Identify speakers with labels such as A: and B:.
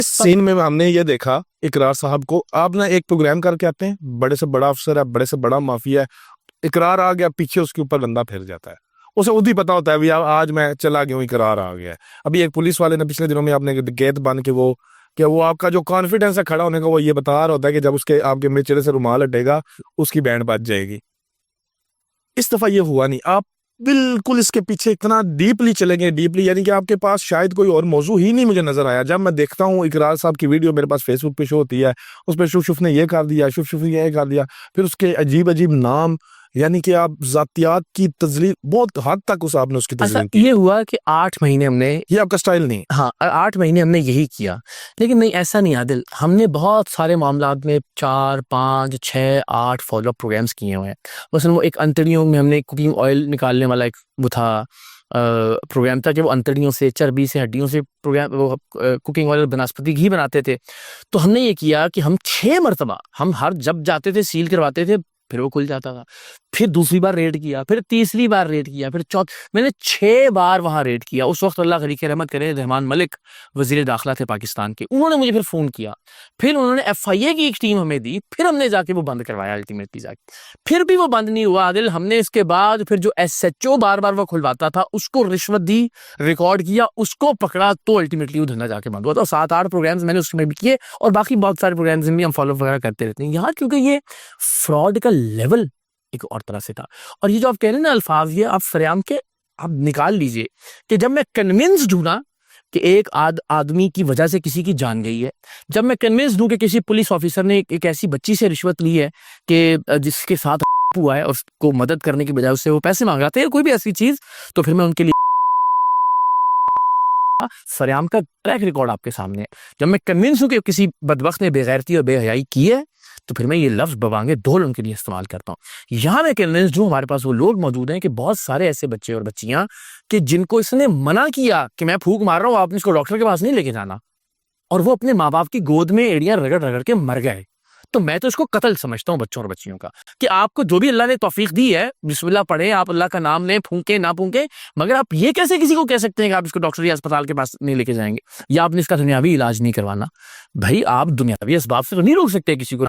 A: इस सीन में हमने ये देखा इकरार साहब को, आप ना एक प्रोग्राम करके आते हैं, बड़े से बड़ा अफसर है, बड़े से बड़ा माफिया है, इकरार आ गया, पीछे उसके ऊपर बंदा फिर जाता है। उसे खुद ही पता होता है भी आज मैं चला गया हूँ, इकरार आ गया है। अभी एक पुलिस वाले ने पिछले दिनों में आपने गेट बन के वो क्या वो आपका जो कॉन्फिडेंस है खड़ा होने का, वो ये बता रहा होता है कि जब उसके आपके मेरे चेहरे से रुमाल हटेगा उसकी बैंड बज जाएगी। इस दफा ये हुआ नहीं। आप बिल्कुल इसके पीछे इतना डीपली चलेंगे, डीपली यानी कि आपके पास शायद कोई और मौजू ही नहीं मुझे नजर आया। जब मैं देखता हूँ इकरार साहब की वीडियो मेरे पास फेसबुक पे शो होती है, उस पर शुफ ने ये कर दिया, शुफ ने ये कर दिया, फिर उसके अजीब अजीब नाम, यानी कि आप जातियात की तजलील बहुत हद तक उस आपने उसकी
B: अच्छा
A: तजलील की।
B: ये हुआ कि 8 महीने हमने,
A: ये आपका स्टाइल नहीं।
B: हाँ 8 महीने हमने यही किया, लेकिन नहीं ऐसा नहीं आदिल, हमने बहुत सारे मामलात में 4 5 6 8 फॉलोअप प्रोग्राम्स किए हुए हैं। मसलन वो एक अंतड़ियों में हमने कुकिंग ऑयल निकालने वाला एक वो था प्रोग्राम था कि वो अंतड़ियों से, चर्बी से, हड्डियों से प्रोग्राम वो कुकिंग ऑयल वनस्पति घी बनाते थे। तो हमने ये किया कि हम 6 मरतबा हम हर जब जाते थे सील करवाते थे, फिर वो खुल जाता था, फिर दूसरी बार रेड किया, फिर तीसरी बार रेड किया, फिर मैंने 6 बार वहां रेड किया। उस वक्त अल्लाह खलीक रहमत करे रहमान मलिक वजीर दाखिला थे पाकिस्तान के, उन्होंने मुझे फिर फोन किया, फिर उन्होंने FIA की एक टीम हमें दी, फिर हमने जाके वो बंद करवाया अल्टीमेटली जाके, फिर भी वो बंद नहीं हुआ आदिल। हमने इसके बाद फिर जो SHO बार बार वो खुलवाता था उसको रिश्वत दी, रिकॉर्ड किया, उसको पकड़ा, तो अल्टीमेटली वो धंधा जाके बंद हुआ। तो 7 8 प्रोग्राम्स मैंने उसमें भी किए, और बाकी बहुत सारे प्रोग्राम्स में भी हम फॉलो वगैरह करते रहते हैं यहाँ, क्योंकि ये फ्रॉड का लेवल एक और तरह से था। और ये जो आप कह रहे हैं ना अल्फाज, ये आप सरेआम के आप निकाल लीजिए कि जब मैं कन्विंस्ड हूं ना कि एक आदमी की वजह से किसी की जान गई है, जब मैं कन्विंस्ड हूं कि किसी पुलिस ऑफिसर ने एक ऐसी बच्ची से रिश्वत ली है कि जिसके साथ हुआ है और उसको मदद करने की बजाय उससे वो पैसे मांग रहा था, कोई भी ऐसी चीज, तो फिर मैं उनके लिए सरेआम का ट्रैक रिकॉर्ड आपके सामने है। जब मैं कन्विंस हूं कि किसी बदबख्त ने बेगैरती और बेहयाई की है, तो फिर मैं ये लफ्ज बवांगे ढोल उनके लिए इस्तेमाल करता हूँ। यहाँ मैं कन्विंस्ड हूँ, हमारे पास वो लोग मौजूद हैं कि बहुत सारे ऐसे बच्चे और बच्चियां कि जिनको इसने मना किया कि मैं फूंक मार रहा हूँ, आपने इसको डॉक्टर के पास नहीं लेके जाना, और वो अपने माँ बाप की गोद में एड़ियां रगड़ रगड़ के मर गए। तो मैं तो इसको कत्ल समझता हूँ बच्चों और बच्चियों का, कि आपको जो भी अल्लाह ने तौफीक दी है, बिस्मिल्लाह पढ़े, आप अल्लाह का नाम लें, फूंके ना फूंके, मगर आप ये कैसे किसी को कह सकते हैं कि आप इसको डॉक्टर या अस्पताल के पास नहीं लेके जाएंगे, या आपने इसका दुनियावी इलाज नहीं करवाना। भाई आप दुनियावी असबाब से तो नहीं रोक सकते किसी को।